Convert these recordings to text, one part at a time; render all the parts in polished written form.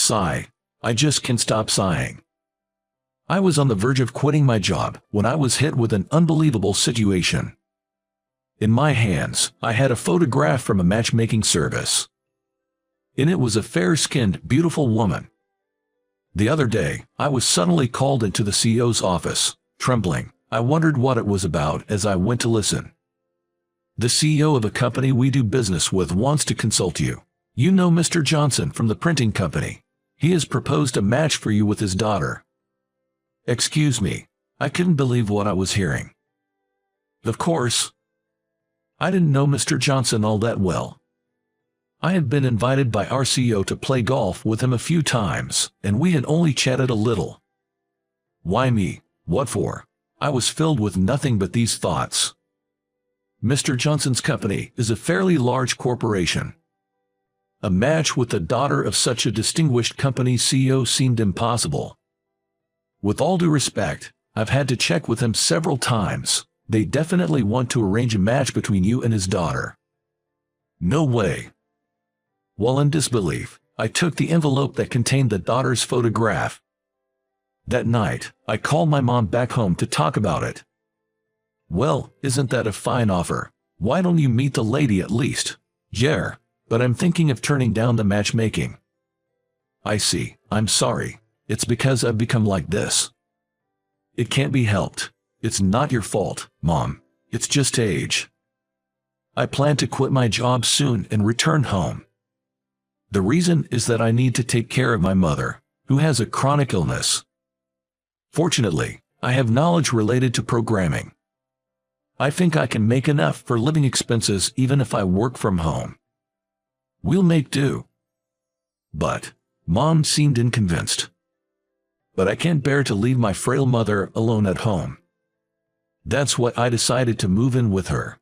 Sigh. I just can't stop sighing. I was on the verge of quitting my job when I was hit with an unbelievable situation. In my hands, I had a photograph from a matchmaking service. In it was a fair-skinned, beautiful woman. The other day, I was suddenly called into the CEO's office. Trembling, I wondered what it was about as I went to listen. The CEO of a company we do business with wants to consult you. You know Mr. Johnson from the printing company. He has proposed a match for you with his daughter. Excuse me, I couldn't believe what I was hearing. Of course, I didn't know Mr. Johnson all that well. I had been invited by our CEO to play golf with him a few times, and we had only chatted a little. Why me? What for? I was filled with nothing but these thoughts. Mr. Johnson's company is a fairly large corporation. A match with the daughter of such a distinguished company CEO seemed impossible. With all due respect, I've had to check with him several times. They definitely want to arrange a match between you and his daughter. No way. While in disbelief, I took the envelope that contained the daughter's photograph. That night, I called my mom back home to talk about it. Well, isn't that a fine offer? Why don't you meet the lady at least? Yeah, but I'm thinking of turning down the matchmaking. I see. I'm sorry. It's because I've become like this. It can't be helped. It's not your fault, Mom. It's just age. I plan to quit my job soon and return home. The reason is that I need to take care of my mother, who has a chronic illness. Fortunately, I have knowledge related to programming. I think I can make enough for living expenses even if I work from home. We'll make do. But, Mom seemed unconvinced. But I can't bear to leave my frail mother alone at home. That's why I decided to move in with her.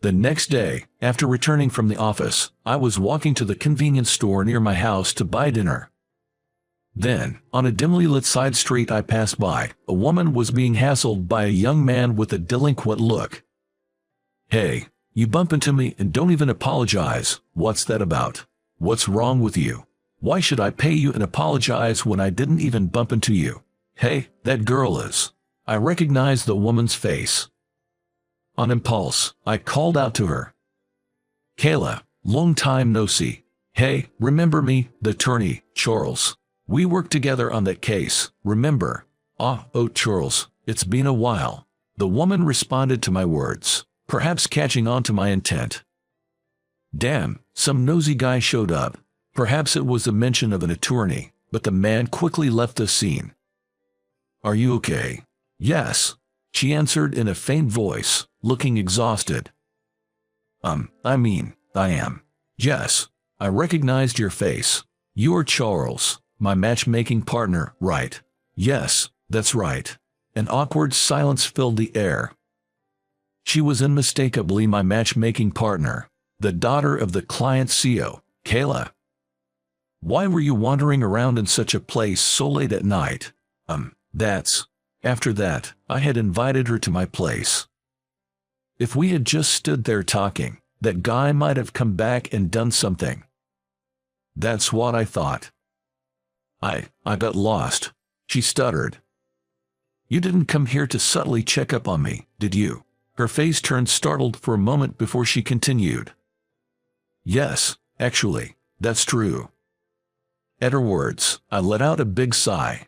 The next day, after returning from the office, I was walking to the convenience store near my house to buy dinner. Then, on a dimly lit side street I passed by, a woman was being hassled by a young man with a delinquent look. Hey, you bump into me and don't even apologize. What's that about? What's wrong with you? Why should I pay you and apologize when I didn't even bump into you? Hey, that girl is. I recognized the woman's face. On impulse, I called out to her. Kayla, long time no see. Hey, remember me, the attorney, Charles? We worked together on that case, remember? Oh, Charles, it's been a while. The woman responded to my words, perhaps catching on to my intent. Damn, some nosy guy showed up. Perhaps it was the mention of an attorney, but the man quickly left the scene. Are you okay? Yes, she answered in a faint voice, looking exhausted. I am. Yes, I recognized your face. You're Charles, my matchmaking partner, right? Yes, that's right. An awkward silence filled the air. She was unmistakably my matchmaking partner, the daughter of the client's CEO, Kayla. Why were you wandering around in such a place so late at night? After that, I had invited her to my place. If we had just stood there talking, that guy might have come back and done something. That's what I thought. I got lost, she stuttered. You didn't come here to subtly check up on me, did you? Her face turned startled for a moment before she continued. Yes, actually, that's true. At her words, I let out a big sigh.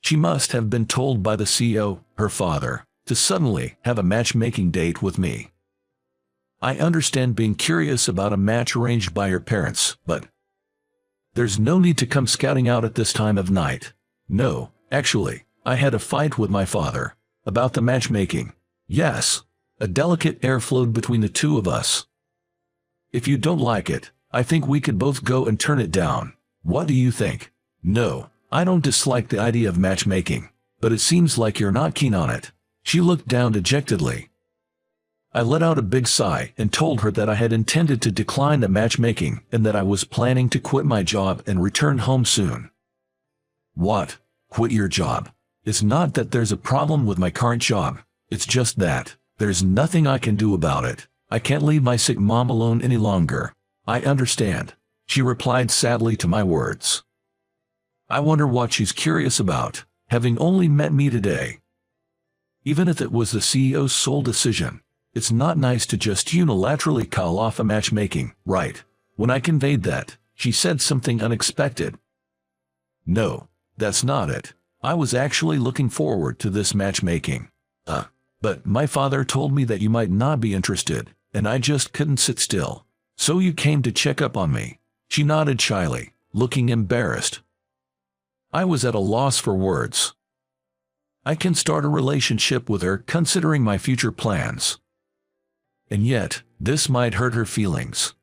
She must have been told by the CEO, her father, to suddenly have a matchmaking date with me. I understand being curious about a match arranged by your parents, but there's no need to come scouting out at this time of night. No, actually, I had a fight with my father about the matchmaking. Yes, a delicate air flowed between the two of us. If you don't like it, I think we could both go and turn it down. What do you think? No, I don't dislike the idea of matchmaking, but it seems like you're not keen on it. She looked down dejectedly. I let out a big sigh and told her that I had intended to decline the matchmaking and that I was planning to quit my job and return home soon. What? Quit your job? It's not that there's a problem with my current job. It's just that there's nothing I can do about it. I can't leave my sick mom alone any longer. I understand. she replied sadly to my words. I wonder what she's curious about, having only met me today. Even if it was the CEO's sole decision, it's not nice to just unilaterally call off a matchmaking, right? When I conveyed that, she said something unexpected. No, that's not it. I was actually looking forward to this matchmaking. But my father told me that you might not be interested, and I just couldn't sit still. So you came to check up on me. She nodded shyly, looking embarrassed. I was at a loss for words. I can start a relationship with her considering my future plans. And yet, this might hurt her feelings.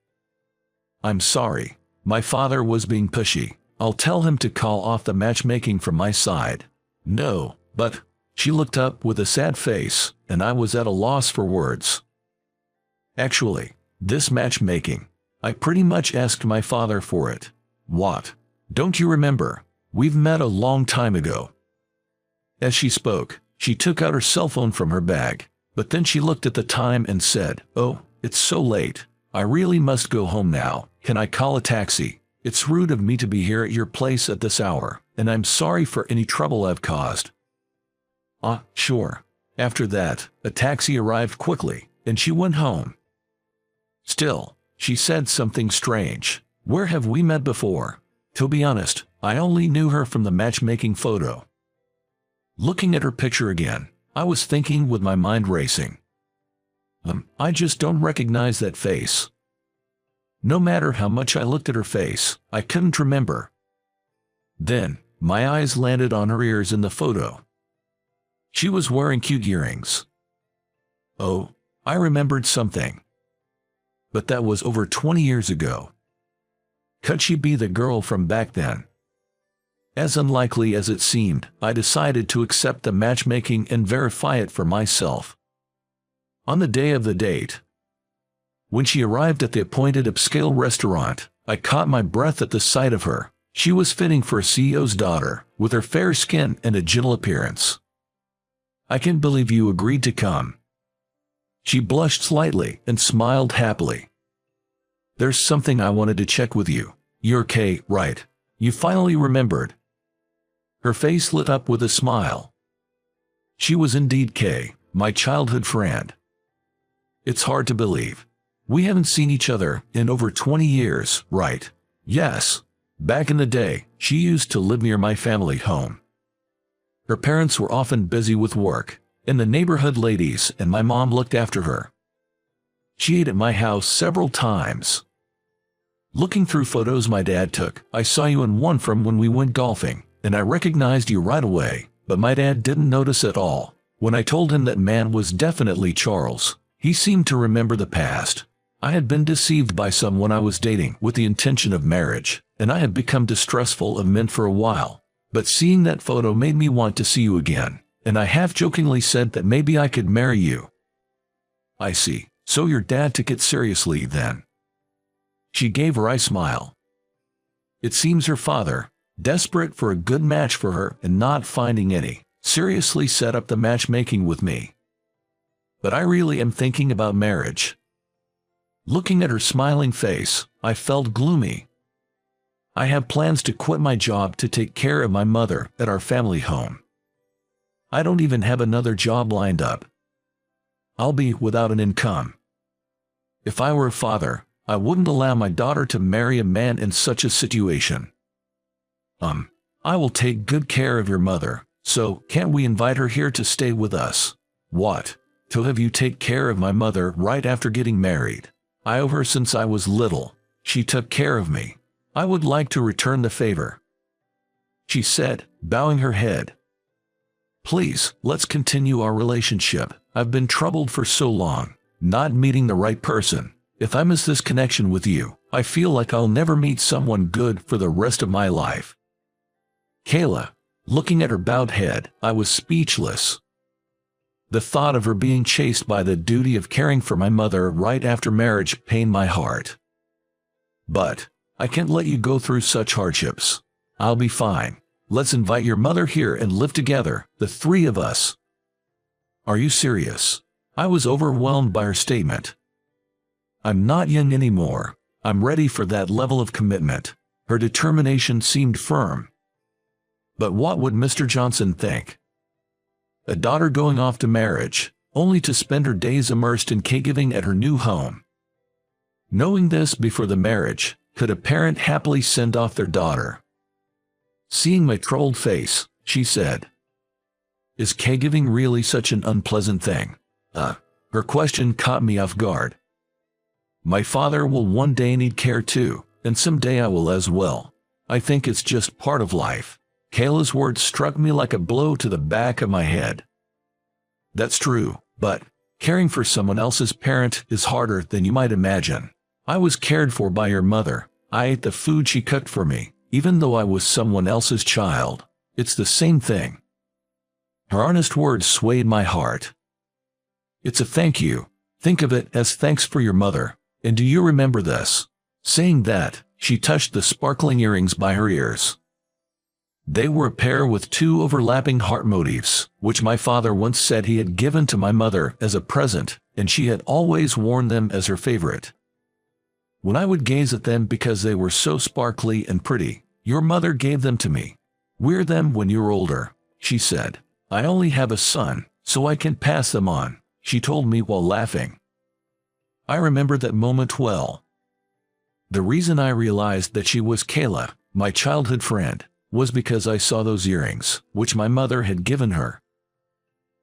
I'm sorry. My father was being pushy. I'll tell him to call off the matchmaking from my side. No, but... She looked up with a sad face, and I was at a loss for words. Actually, this matchmaking, I pretty much asked my father for it. What? Don't you remember? We've met a long time ago. As she spoke, she took out her cell phone from her bag, but then she looked at the time and said, "Oh, it's so late. I really must go home now. Can I call a taxi? It's rude of me to be here at your place at this hour, and I'm sorry for any trouble I've caused." Sure. After that, a taxi arrived quickly, and she went home. Still, she said something strange. Where have we met before? To be honest, I only knew her from the matchmaking photo. Looking at her picture again, I was thinking with my mind racing. I just don't recognize that face. No matter how much I looked at her face, I couldn't remember. Then, my eyes landed on her ears in the photo. She was wearing cute earrings. Oh, I remembered something. But that was over 20 years ago. Could she be the girl from back then? As unlikely as it seemed, I decided to accept the matchmaking and verify it for myself. On the day of the date, when she arrived at the appointed upscale restaurant, I caught my breath at the sight of her. She was fitting for a CEO's daughter, with her fair skin and a gentle appearance. I can't believe you agreed to come. She blushed slightly and smiled happily. There's something I wanted to check with you. You're Kay, right? You finally remembered. Her face lit up with a smile. She was indeed Kay, my childhood friend. It's hard to believe. We haven't seen each other in over 20 years, right? Yes. Back in the day, she used to live near my family home. Her parents were often busy with work, and the neighborhood ladies and my mom looked after her. She ate at my house several times. Looking through photos my dad took, I saw you in one from when we went golfing, and I recognized you right away, but my dad didn't notice at all. When I told him that man was definitely Charles, he seemed to remember the past. I had been deceived by someone I was dating with the intention of marriage, and I had become distrustful of men for a while. But seeing that photo made me want to see you again, and I half-jokingly said that maybe I could marry you. I see. So your dad took it seriously then. She gave a wry smile. It seems her father, desperate for a good match for her and not finding any, seriously set up the matchmaking with me. But I really am thinking about marriage. Looking at her smiling face, I felt gloomy. I have plans to quit my job to take care of my mother at our family home. I don't even have another job lined up. I'll be without an income. If I were a father, I wouldn't allow my daughter to marry a man in such a situation. I will take good care of your mother, so can't we invite her here to stay with us? What? To have you take care of my mother right after getting married? I owe her since I was little. She took care of me. I would like to return the favor, she said, bowing her head. Please, let's continue our relationship. I've been troubled for so long, not meeting the right person. If I miss this connection with you, I feel like I'll never meet someone good for the rest of my life. Kayla, looking at her bowed head, I was speechless. The thought of her being chased by the duty of caring for my mother right after marriage pained my heart. But I can't let you go through such hardships. I'll be fine. Let's invite your mother here and live together, the three of us. Are you serious? I was overwhelmed by her statement. I'm not young anymore. I'm ready for that level of commitment. Her determination seemed firm. But what would Mr. Johnson think? A daughter going off to marriage, only to spend her days immersed in caregiving at her new home. Knowing this before the marriage, could a parent happily send off their daughter? Seeing my troubled face, she said, "Is caregiving really such an unpleasant thing?" Her question caught me off guard. My father will one day need care too, and someday I will as well. I think it's just part of life. Kayla's words struck me like a blow to the back of my head. That's true, but caring for someone else's parent is harder than you might imagine. I was cared for by your mother. I ate the food she cooked for me, even though I was someone else's child. It's the same thing. Her honest words swayed my heart. It's a thank you. Think of it as thanks for your mother. And do you remember this? Saying that, she touched the sparkling earrings by her ears. They were a pair with 2 overlapping heart motifs, which my father once said he had given to my mother as a present, and she had always worn them as her favorite. When I would gaze at them because they were so sparkly and pretty, your mother gave them to me. Wear them when you're older, she said. I only have a son, so I can pass them on, she told me while laughing. I remember that moment well. The reason I realized that she was Kayla, my childhood friend, was because I saw those earrings, which my mother had given her.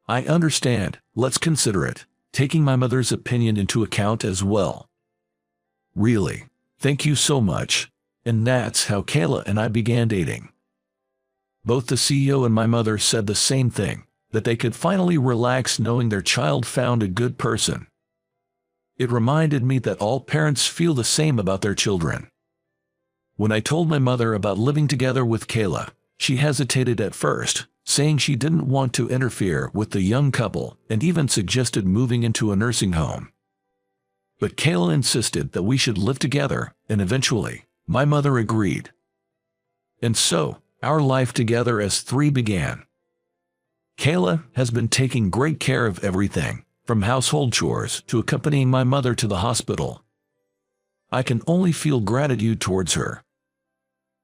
I understand, let's consider it, taking my mother's opinion into account as well. Really, thank you so much. And that's how Kayla and I began dating. Both the CEO and my mother said the same thing, that they could finally relax knowing their child found a good person. It reminded me that all parents feel the same about their children. When I told my mother about living together with Kayla, she hesitated at first, saying she didn't want to interfere with the young couple and even suggested moving into a nursing home. But Kayla insisted that we should live together, and eventually, my mother agreed. And so, our life together as 3 began. Kayla has been taking great care of everything, from household chores to accompanying my mother to the hospital. I can only feel gratitude towards her.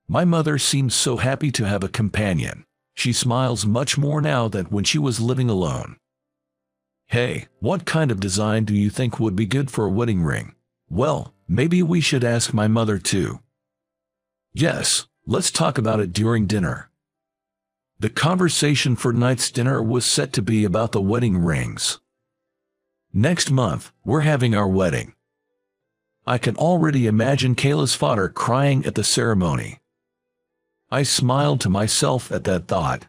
My mother seems so happy to have a companion. She smiles much more now than when she was living alone. Hey, what kind of design do you think would be good for a wedding ring? Well, maybe we should ask my mother too. Yes, let's talk about it during dinner. The conversation for tonight's dinner was set to be about the wedding rings. Next month, we're having our wedding. I can already imagine Kayla's father crying at the ceremony. I smiled to myself at that thought.